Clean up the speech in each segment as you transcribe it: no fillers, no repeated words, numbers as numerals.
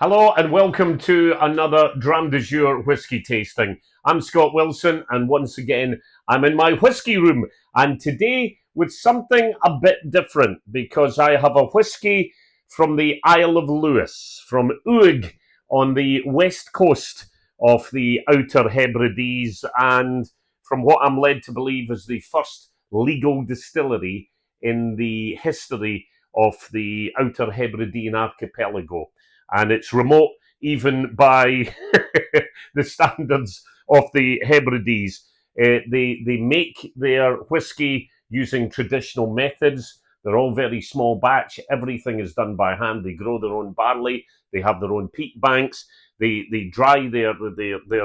Hello and welcome to another Dram du Jour whiskey tasting. I'm Scott Wilson and once again I'm in my whiskey room and today with something a bit different because I have a whiskey from the Isle of Lewis, from Uig on the west coast of the Outer Hebrides, and from what I'm led to believe is the first legal distillery in the history of the Outer Hebridean archipelago, and it's remote even by the standards of the Hebrides. They make their whiskey using traditional methods. They're all very small batch. Everything is done by hand. They grow their own barley. They have their own peat banks. They dry their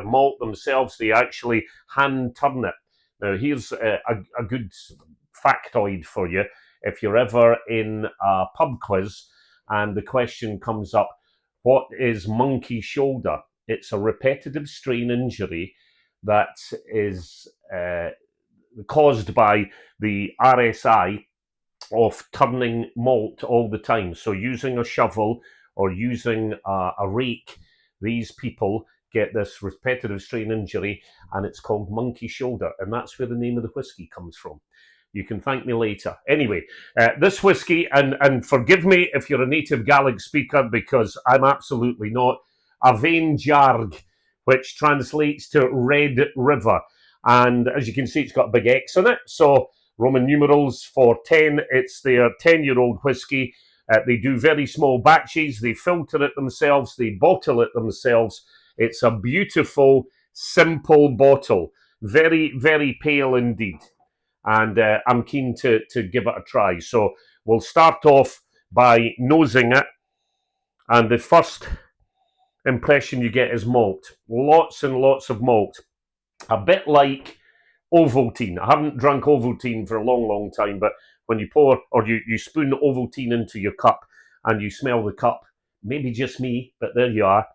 malt themselves. They actually hand turn it. Now, here's a good factoid for you. If you're ever in a pub quiz and the question comes up, what is monkey shoulder? It's a repetitive strain injury that is caused by the RSI of turning malt all the time. So using a shovel or using a rake, these people get this repetitive strain injury and it's called monkey shoulder, and that's where the name of the whiskey comes from. You can thank me later. Anyway, this whiskey, and forgive me if you're a native Gaelic speaker because I'm absolutely not, Abhainn Dearg, which translates to Red River. And as you can see, it's got a big X on it. So Roman numerals for 10. It's their 10-year-old whiskey. They do very small batches. They filter it themselves. They bottle it themselves. It's a beautiful, simple bottle. Very, very pale indeed. And I'm keen to give it a try. So we'll start off by nosing it. And the first impression you get is malt. Lots and lots of malt. A bit like Ovaltine. I haven't drunk Ovaltine for a long, long time, but when you pour or you spoon Ovaltine into your cup and you smell the cup, maybe just me, but there you are,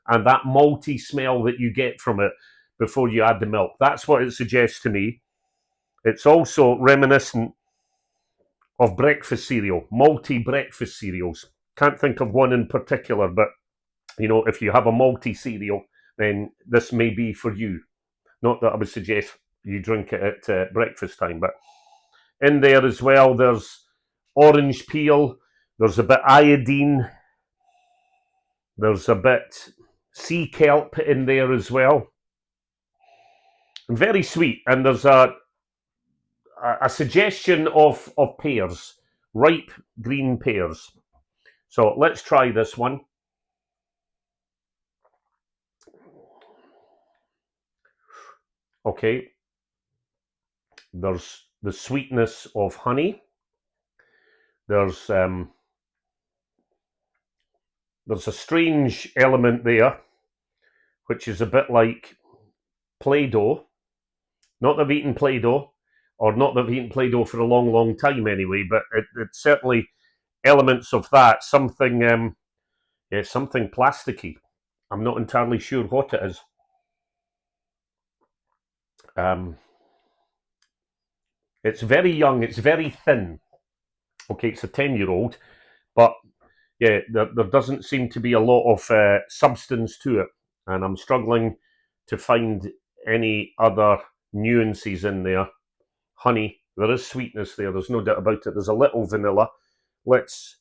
and that malty smell that you get from it before you add the milk, that's what it suggests to me. It's also reminiscent of breakfast cereal, malty breakfast cereals. Can't think of one in particular, but you know, if you have a malty cereal, then this may be for you. Not that I would suggest you drink it at breakfast time, but in there as well, there's orange peel, there's a bit iodine, there's a bit sea kelp in there as well. Very sweet, and there's a suggestion of pears, ripe green pears. So let's try this one. Okay, there's the sweetness of honey. There's a strange element there, which is a bit like Play-Doh. Not that I've eaten Play-Doh, or not that I've eaten Play-Doh for a long, long time anyway, but it's certainly elements of that. Something, something plasticky. I'm not entirely sure what it is. It's very young, it's very thin. Okay, it's a 10-year-old, but yeah, there doesn't seem to be a lot of substance to it, and I'm struggling to find any other nuances in there. Honey, there is sweetness there, there's no doubt about it. There's a little vanilla. Let's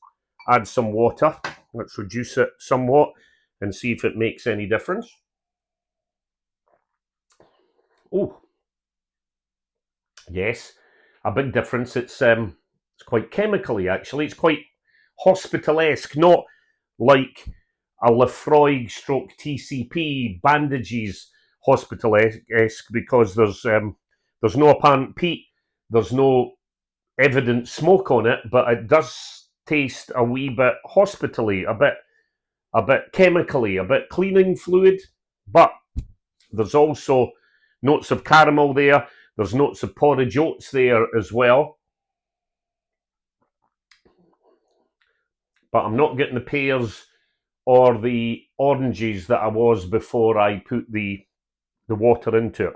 add some water. Let's reduce it somewhat and see if it makes any difference. Oh, yes, a big difference. It's quite chemically, actually. It's quite hospital-esque, not like a Lefroy stroke TCP bandages hospital-esque, because there's no apparent peat, there's no evident smoke on it, but it does taste a wee bit hospitally, a bit chemically, a bit cleaning fluid. But there's also notes of caramel there. There's notes of porridge oats there as well. But I'm not getting the pears or the oranges that I was before I put the water into it.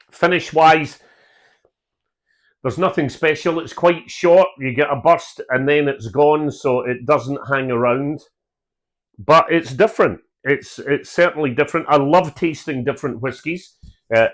Finish-wise, there's nothing special. It's quite short. You get a burst and then it's gone, so it doesn't hang around. but it's different. It's certainly different. I love tasting different whiskies.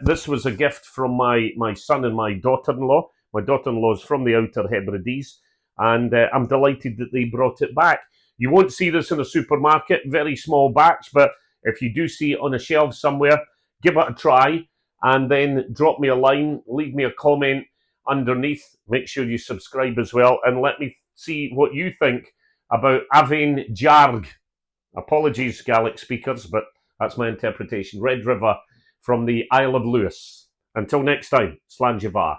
This was a gift from my son and my daughter-in-law. My daughter-in-law is from the Outer Hebrides, and I'm delighted that they brought it back. You won't see this in a supermarket, very small batch, but if you do see it on a shelf somewhere, give it a try, and then drop me a line, leave me a comment underneath. Make sure you subscribe as well, and let me see what you think about Abhainn Dearg. Apologies, Gaelic speakers, but that's my interpretation. Red River from the Isle of Lewis. Until next time, Slàinte.